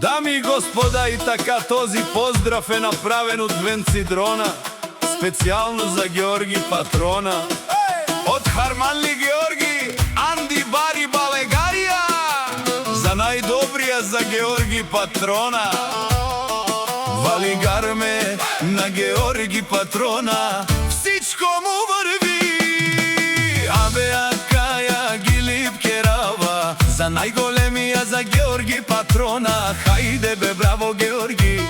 Дами и господа, и така този поздрав е направен од Венци Дрона, специјално за Георги Патрона. Од Харманли Георги, Анди Бари Балегарија, за најдобрија за Георги Патрона. Вали гарме на Георги Патрона, всичко му върви. Абе акаја ги липке рава, за најголемија за Георги Патрона. Хајде бе, браво Георги,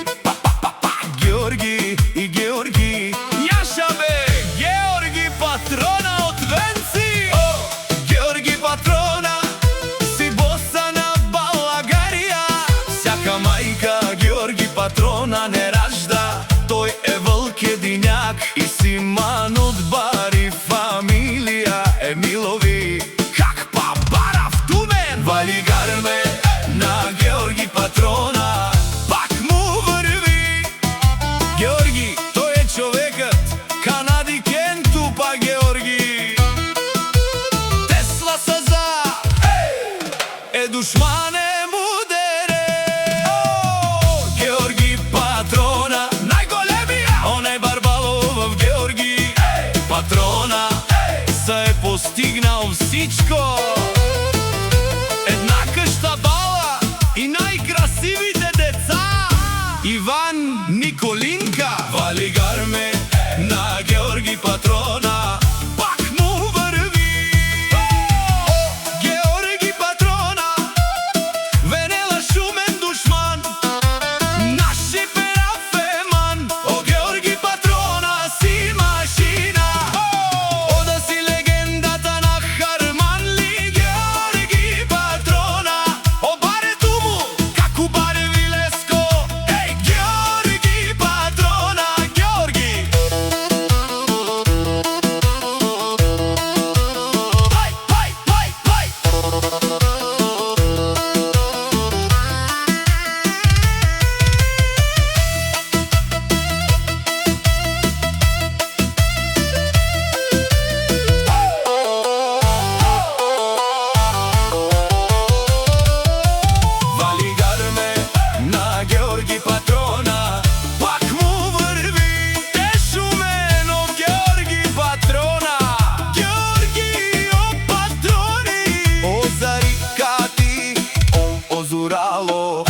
Георги и Георги. Јаша бе, Георги Патрона од Венци. Георги Патрона, си боса на Балегарија. Сяка мајка Георги Патрона не ражда, тој е вълк едињак и симан од Бари фамилија Емилови. Как па барав тумен, вали гарме на Георги Патрона, пак му върви. Георги, тој е човекът, Канади Кенту па Георги. Тесла саза, е душмане му дере. Георги Патрона, најголемија, онај барбалов Георги Патрона, се е постигнал всичко. Една къща бала и најкрасивите деца. Иван Николинка, вали гарме на Георги Патрона, пак му върви. Георги Патрона, Венела шумен душман, наши пера феман. О, Георги Патрона си машина, ода си легендата на Харманли Георги Патрона. О, барето му, како баре Вилеско, еј, Георги Патрона, Георги. Пај, пај, пај, пај. Вали гарме на Георги Патрона, пак му върви. Те шумено Георги Патрона, Георги о Патрони. О зарикати, о озурало,